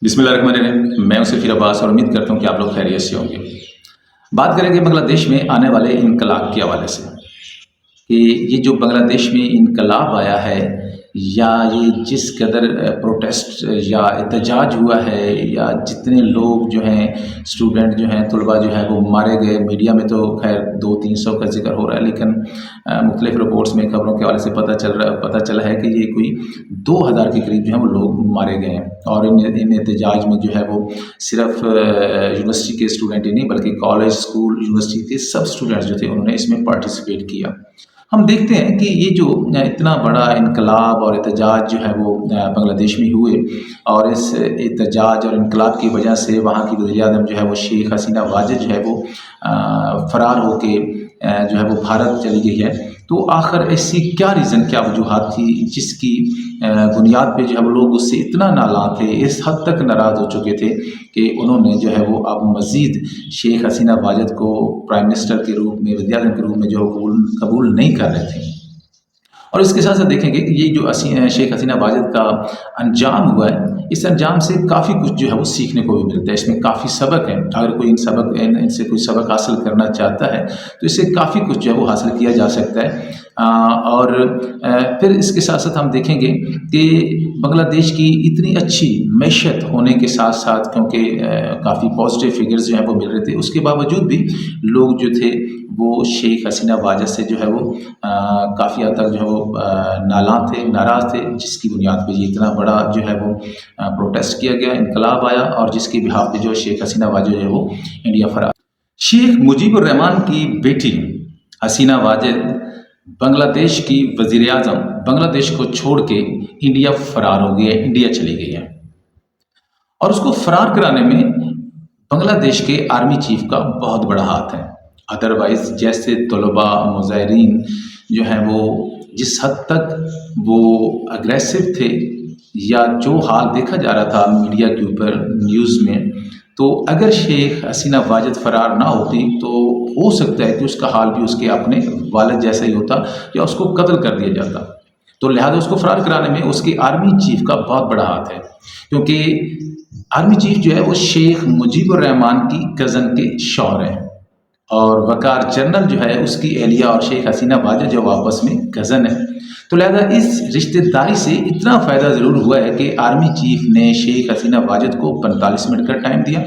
बिस्मिल्लाहिर्रहमानिर्रहीम। मैं उसे फिर अब्बास और उम्मीद करता हूँ कि आप लोग खैरियत से होंगे। बात करेंगे बांग्लादेश में आने वाले इनकलाब के हवाले से कि ये जो बांग्लादेश में इनकलाब आया है या ये जिस कदर प्रोटेस्ट या एहतजाज हुआ है या जितने लोग जो हैं स्टूडेंट जो हैं तलबा जो है वो मारे गए। मीडिया में तो खैर 200-300 का जिक्र हो रहा है, लेकिन मुख्तलिफ रिपोर्ट्स में खबरों के हवाले से पता चला है कि ये कोई 2000 के करीब जो है वो लोग मारे गए हैं। और इन एहतजाज में जो है वो सिर्फ यूनिवर्सिटी के स्टूडेंट ही नहीं बल्कि कॉलेज स्कूल यूनिवर्सिटी के सब स्टूडेंट्स जो थे उन्होंने इसमें पार्टिसिपेट किया। हम देखते हैं कि ये जो इतना बड़ा इनकलाब और एहतजाज जो है वो बांग्लादेश में हुए और इस एहतजाज और इनकलाब की वजह से वहाँ की वज़ीर-ए-आज़म जो है वो शेख हसीना वाजिद जो है वो फ़रार होके जो है वो भारत चली गई है। तो आखिर ऐसी क्या रीज़न, क्या वजूहात थी जिसकी बुनियाद पे जो है वो लोग उससे इतना नाला थे, इस हद तक नाराज़ हो चुके थे कि उन्होंने जो है वो अब मज़ीद शेख हसीना वाजिद को प्राइम मिनिस्टर के रूप में, वज़ीर-ए-आज़म के रूप में जो कबूल नहीं कर रहे थे। और इसके साथ साथ देखेंगे कि ये जो शेख हसीना वाजिद का अंजाम हुआ है, इस अंजाम से काफ़ी कुछ जो है वो सीखने को भी मिलता है। इसमें काफ़ी सबक है। अगर कोई इनसे कोई सबक हासिल करना चाहता है तो इससे काफ़ी कुछ जो है वो हासिल किया जा सकता है। और फिर इसके साथ साथ हम देखेंगे कि बांग्लादेश की इतनी अच्छी मैशत होने के साथ साथ, क्योंकि काफ़ी पॉजिटिव फिगर्स जो हैं वो मिल रहे थे, उसके बावजूद भी लोग जो थे वो शेख हसीना वाजिद से जो है वो काफ़ी हद तक जो है वो नाराज़ थे, जिसकी बुनियाद पे ये इतना बड़ा जो है वो प्रोटेस्ट किया गया, इनकलाब आया और जिसकी बिहाफ पे जो शेख हसीना वाजिद जो है वो इंडिया फरार। शेख मुजीबुर रहमान की बेटी हसीना वाजिद बांग्लादेश की वज़ीर-ए-आज़म बांग्लादेश को छोड़ के इंडिया फरार हो गई है, इंडिया चली गई है। और उसको फरार कराने में बांग्लादेश के आर्मी चीफ का बहुत बड़ा हाथ है। अदरवाइज़ जैसे तलबा मुज़ाहिरीन जो हैं वो जिस हद तक वो अग्रेसिव थे या जो हाल देखा जा रहा था मीडिया के ऊपर न्यूज़ में, तो अगर शेख हसीना वाजिद फरार ना होती तो हो सकता है कि उसका हाल भी उसके अपने वालिद जैसा ही होता या उसको कत्ल कर दिया जाता। तो लिहाजा उसको फरार कराने में उसके आर्मी चीफ का बहुत बड़ा हाथ है, क्योंकि आर्मी चीफ जो है वो शेख मुजीबुर रहमान की कज़न के शौहर हैं और वकार जनरल जो है उसकी एहलिया और शेख हसीना वाजिद जो आपस में कज़न है। तो लिहाजा इस रिश्तेदारी से इतना फ़ायदा ज़रूर हुआ है कि आर्मी चीफ ने शेख हसीना वाजिद को 45 मिनट का टाइम दिया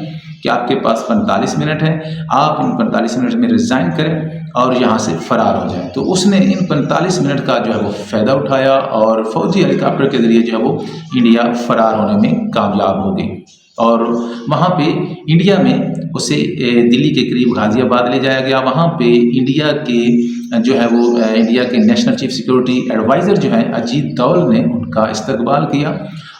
कि आपके पास 45 मिनट है, आप इन 45 मिनट में रिज़ाइन करें और यहाँ से फ़रार हो जाएं। तो उसने इन 45 मिनट का जो है वो फ़ायदा उठाया और फ़ौजी हेलीकॉप्टर के ज़रिए जो है वो इंडिया फ़रार होने में कामयाब हो गई। और वहाँ पे इंडिया में उसे दिल्ली के करीब गाज़ियाबाद ले जाया गया। वहाँ पे इंडिया के जो है वो इंडिया के नेशनल चीफ सिक्योरिटी एडवाइज़र जो हैं अजीत डोवल ने उनका इस्तकबाल किया।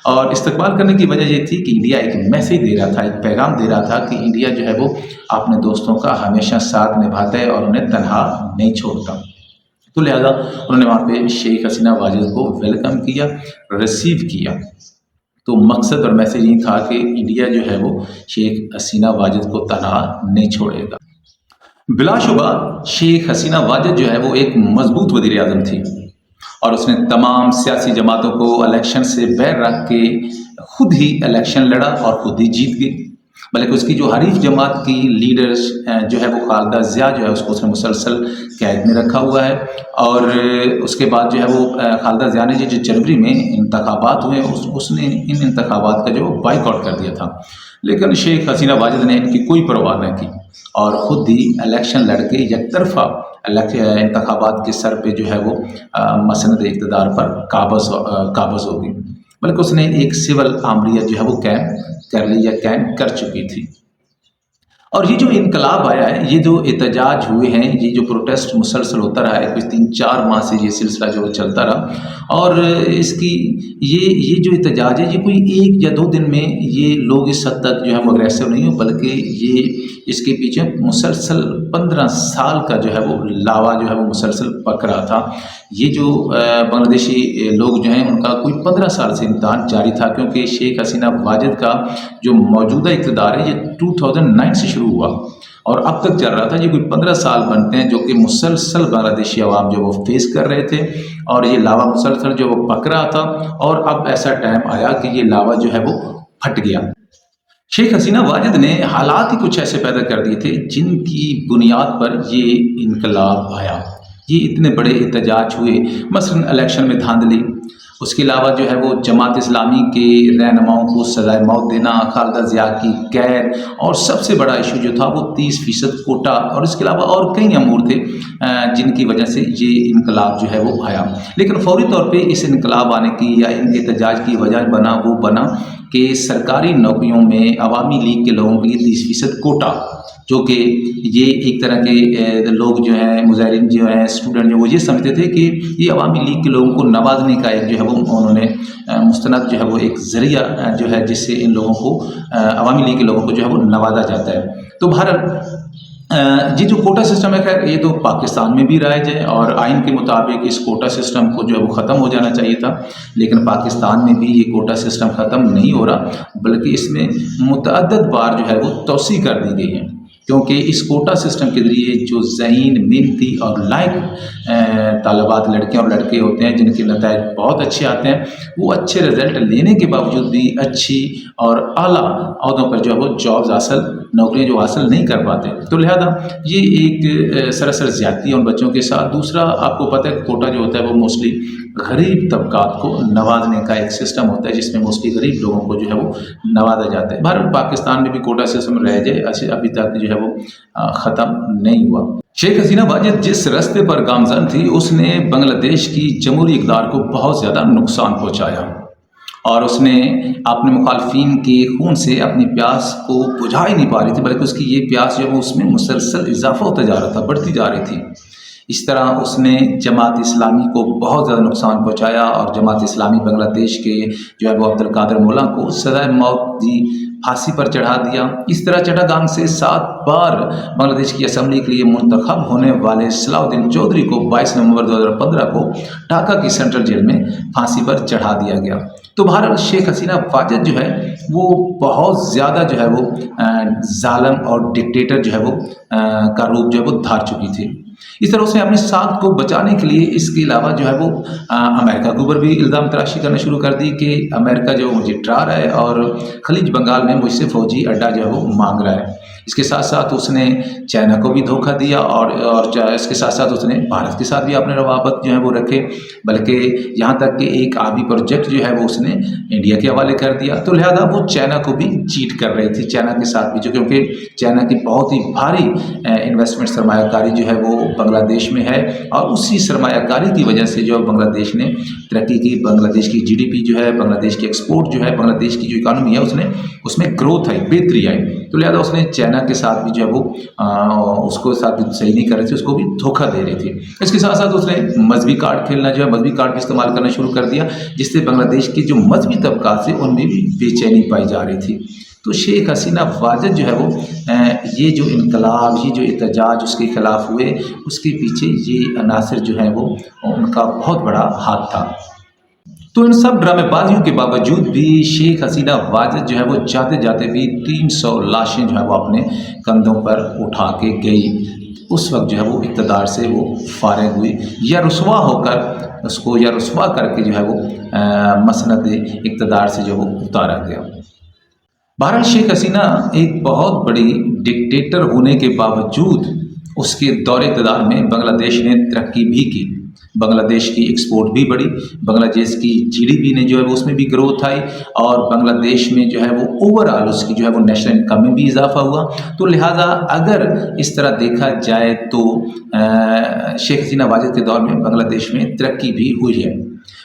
और इस्तकबाल करने की वजह ये थी कि इंडिया एक मैसेज दे रहा था, एक पैगाम दे रहा था कि इंडिया जो है वो अपने दोस्तों का हमेशा साथ निभाता है और उन्हें तनहा नहीं छोड़ता। तो लिहाजा उन्होंने वहाँ पे शेख हसीना वाजिद को वेलकम किया, रिसीव किया। तो मकसद और मैसेज ये था कि इंडिया जो है वो शेख हसीना वाजिद को तनहा नहीं छोड़ेगा। बिलाशुबा शेख हसीना वाजिद जो है वो एक मजबूत वज़ीर-ए-आज़म थी और उसने तमाम सियासी जमातों को इलेक्शन से बैर रख के खुद ही इलेक्शन लड़ा और खुद ही जीत गई। बल्कि उसकी जो हरीफ जमात की लीडर्स जो है वो खालिदा ज़िया जो है उसको उसने मुसलसल कैद में रखा हुआ है। और उसके बाद जो है वो खालिदा ज़िया ने जो जनवरी में इंतखाबात हुए उसने इन इंतखाबात का जो बाइकआउट कर दिया था, लेकिन शेख हसीना वाजिद ने इनकी कोई परवाह न की और ख़ुद ही इलेक्शन लड़के यकतरफा इंतखाबात के सर पे जो है वो मसनद इक़्तिदार पर काबज़ हो गई। बल्कि उसने एक सिविल आमरीत जो है वो कैम कर चुकी थी। और ये जो इनकलाब आया है, ये जो एहतजाज हुए हैं, ये जो प्रोटेस्ट मुसलसल होता रहा है, कुछ 3-4 माह से ये सिलसिला जो चलता रहा। और इसकी ये जो एहतजाज है ये कोई 1 या 2 दिन में ये लोग इस हद तक जो है वो अग्रेसिव नहीं हो, बल्कि ये इसके पीछे मुसलसल 15 साल का जो है वो लावा जो है वो मुसलसल पक रहा था। ये जो बांग्लादेशी लोग जो हैं उनका कोई 15 साल से इम्तिहान जारी था, क्योंकि शेख हसीना वाजिद का जो मौजूदा इक़्तिदार है ये 2009 से शुरू हुआ और अब तक चल रहा था। ये कोई 15 साल बनते हैं जो कि मुसलसल बांग्लादेशी अवाम जो वो फेस कर रहे थे और ये लावा मुसलसल जो वो पक रहा था। और अब ऐसा टाइम आया कि ये लावा जो है वो फट गया। शेख हसीना वाजिद ने हालात ही कुछ ऐसे पैदा कर दिए थे जिनकी बुनियाद पर ये इनकलाब आया। ये इतने बड़े एहतजाज हुए, मसलन इलेक्शन में धांधली, उसके अलावा जो है वो जमात इस्लामी के रहनुमाओं को सजाए मौत देना, खालिदा ज़िया की कैद, और सबसे बड़ा इशू जो था वो 30% कोटा, और इसके अलावा और कई अमूर थे जिनकी वजह से ये इनकलाब जो है वो आया। लेकिन फौरी तौर पे इस इनकलाब आने की या इन एहतजाज की वजह बना कि सरकारी नौकरियों में अवामी लीग के लोगों के लिए 30% कोटा, जो कि ये एक तरह के लोग जो हैं, मुजाहिरीन जो हैं, स्टूडेंट जो, वो ये समझते थे कि ये अवामी लीग के लोगों को नवाजने का एक जो है वो उन्होंने मुस्तनद जो है वो एक ज़रिया जो है जिससे इन लोगों को, अवामी लीग के लोगों को जो है वो नवाजा जाता है। तो बहरहाल ये जो कोटा सिस्टम है, खैर ये तो पाकिस्तान में भी राइज है और आइन के मुताबिक इस कोटा सिस्टम को जो है वो ख़त्म हो जाना चाहिए था, लेकिन पाकिस्तान में भी ये कोटा सिस्टम ख़त्म नहीं हो रहा, बल्कि इसमें मुतअद्दिद बार जो है वो तौसी कर दी गई है। क्योंकि इस कोटा सिस्टम के ज़रिए जो ज़हीन, मेहनती और लायक तालिबात लड़कियाँ और लड़के होते हैं जिनके नताइज बहुत अच्छे आते हैं, वो अच्छे रिज़ल्ट लेने के बावजूद भी अच्छी और आला अहदों पर जो है वो जॉब्स हासिल, नौकरियाँ जो हासिल नहीं कर पाते। तो लिहाजा ये एक सरासर ज़्यादती है उन बच्चों के साथ। दूसरा, आपको पता है कोटा जो होता है वो मोस्टली गरीब तबकात को नवाजने का एक सिस्टम होता है, जिसमें मोस्टली गरीब लोगों को जो है वो नवाजा जाता है। भारत पाकिस्तान में भी कोटा सिस्टम रह जाए, अभी तक जो है वो ख़त्म नहीं हुआ। शेख हसीना वाजिद जिस रास्ते पर गामजन थी, उसने बांग्लादेश की जमहूरी इक़्तिदार को बहुत ज़्यादा नुकसान पहुँचाया और उसने अपने मुखालफिन के खून से अपनी प्यास को बुझा ही नहीं पा रही थी, बल्कि उसकी ये प्यास जो है उसमें मुसलसल इजाफा होता जा रहा था, बढ़ती जा रही थी। इस तरह उसने जमात इस्लामी को बहुत ज़्यादा नुकसान पहुंचाया और जमात इस्लामी बांग्लादेश के जो है वो अब्दुल कादिर मोल्ला को सज़ाए मौत दी, फांसी पर चढ़ा दिया। इस तरह चट्टागांग से 7 बार बांग्लादेश की असम्बली के लिए मुंतखब होने वाले सलाउद्दीन चौधरी को 22 नवंबर 2015 को ढाका की सेंट्रल जेल में फांसी पर चढ़ा दिया गया। तो भारत शेख हसीना वाजिद जो है वो बहुत ज़्यादा जो है वो जालिम और डिक्टेटर जो है वो का रूप जो है वो धार चुकी थी। इस तरह उसने अपनी साख को बचाने के लिए इसके अलावा जो है वो अमेरिका के ऊपर भी इल्ज़ाम तराशी करना शुरू कर दी कि अमेरिका जो मुझे डरा रहा है और खलीज बंगाल में मुझसे फ़ौजी अड्डा जो है वो मांग रहा है। इसके साथ साथ उसने चाइना को भी धोखा दिया और इसके साथ साथ उसने भारत के साथ भी अपने रवाबत जो है वो रखे, बल्कि यहाँ तक कि एक आबी प्रोजेक्ट जो है वो उसने इंडिया के हवाले कर दिया। तो लिहाजा वो चाइना को भी चीट कर रही थी, चाइना के साथ भी, जो क्योंकि चाइना की बहुत ही भारी इन्वेस्टमेंट सरमायाकारी जो है वो बांग्लादेश में है और उसी सरमायाकारी की वजह से जो बांग्लादेश ने तरक्की की। बांग्लादेश की GDP जो है, बांग्लादेश की एक्सपोर्ट जो है, बांग्लादेश की जो इकानमी है उसमें ग्रोथ आई, बेहतरी आई। तो लिहाजा उसने चाइना के साथ भी जो है वो उसको साथ भी सही नहीं कर रही थी, उसको भी धोखा दे रही थी। इसके साथ साथ उसने मजहबी कार्ड खेलना जो है, मजहबी कार्ड भी इस्तेमाल करना शुरू कर दिया, जिससे बांग्लादेश की जो मजहबी तबका से उनमें भी बेचैनी पाई जा रही थी। तो शेख हसीना वाजिद जो है वो ये जो इनकलाब, ये जो एहतजाज उसके ख़िलाफ़ हुए, उसके पीछे ये अनासर जो है वो उनका बहुत बड़ा हाथ था। तो इन सब ड्रामेबाजियों के बावजूद भी शेख हसीना वाजिद जो है वो जाते जाते भी 300 लाशें जो है वो अपने कंधों पर उठा के गई। उस वक्त जो है वो इक़्तिदार से वो फारिग हुई या रुसवा होकर उसको, या रुसवा करके जो है वो मसनद इक़्तिदार से जो वो उतारा गया। बहरहाल शेख हसीना एक बहुत बड़ी डिक्टेटर होने के बावजूद उसके दौरे इक़्तिदार में बांग्लादेश ने तरक्की भी की, बांग्लादेश की एक्सपोर्ट भी बढ़ी, बांग्लादेश की GDP ने जो है वो उसमें भी ग्रोथ आई और बांग्लादेश में जो है वो ओवरऑल उसकी जो है वो नेशनल इनकम में भी इजाफा हुआ। तो लिहाजा अगर इस तरह देखा जाए तो शेख हसीना वाजिद के दौर में बांग्लादेश में तरक्की भी हुई है।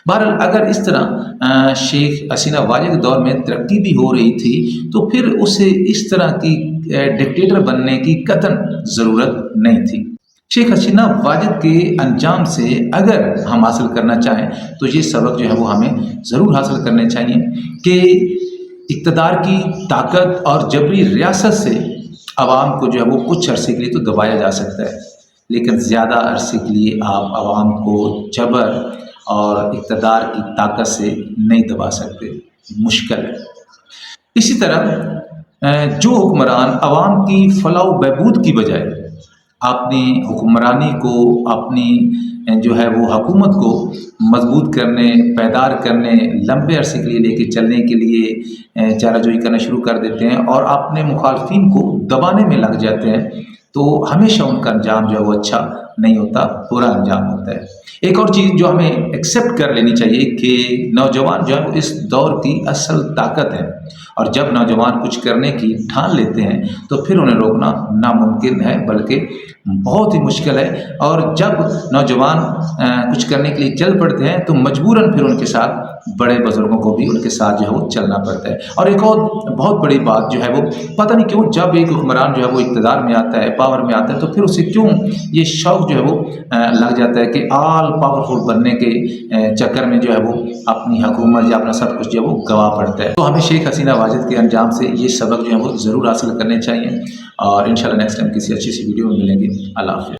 बहरहाल अगर इस तरह शेख हसीना वाजिद के दौर में तरक्की भी हो रही थी तो फिर उसे इस तरह की डिक्टेटर बनने की कतई ज़रूरत नहीं थी। शेख हसीना वाजिद के अंजाम से अगर हम हासिल करना चाहें तो ये सबक जो है वो हमें ज़रूर हासिल करने चाहिए कि इक़्तिदार की ताकत और जबरी रियासत से आवाम को जो है वो कुछ अरसे के लिए तो दबाया जा सकता है, लेकिन ज़्यादा अरसे के लिए आप आवाम को जबर और इक़्तिदार की ताकत से नहीं दबा सकते, मुश्किल है। इसी तरह जो हुक्मरान आवाम की फलाह व बहबूद की बजाय अपनी हुक्मरानी को अपनी जो है वो हुकूमत को मजबूत करने, पायदार करने, लंबे अरसे के लिए लेके चलने के लिए चाराजोई करना शुरू कर देते हैं और अपने मुखालफिन को दबाने में लग जाते हैं, तो हमेशा उनका अंजाम जो है वो अच्छा नहीं होता, बुरा अंजाम होता है। एक और चीज़ जो हमें एक्सेप्ट कर लेनी चाहिए कि नौजवान जो है वो इस दौर की असल ताकत है, और जब नौजवान कुछ करने की ठान लेते हैं तो फिर उन्हें रोकना नामुमकिन है, बल्कि बहुत ही मुश्किल है। और जब नौजवान कुछ करने के लिए चल पड़ते हैं तो मजबूरन फिर उनके साथ बड़े बुजुर्गों को भी उनके साथ जो है वो चलना पड़ता है। और एक और बहुत बड़ी बात जो है वो, पता नहीं क्यों जब एक हुक्मरान जो है वो इक़्तिदार में आता है, पावर में आता है, तो फिर उसे क्यों ये शौक़ जो है वो लग जाता है कि ऑल पावरफुल बनने के चक्कर में जो है वो अपनी हुकूमत या अपना सब कुछ जो है वो गंवा पड़ता है। तो हमें शेख हसीना वाजिद के अंजाम से ये सबक जो है वो ज़रूर हासिल करने चाहिए, और इंशाल्लाह नेक्स्ट टाइम किसी अच्छी सी वीडियो में मिलेंगे। अल्लाह हाफ़िज़।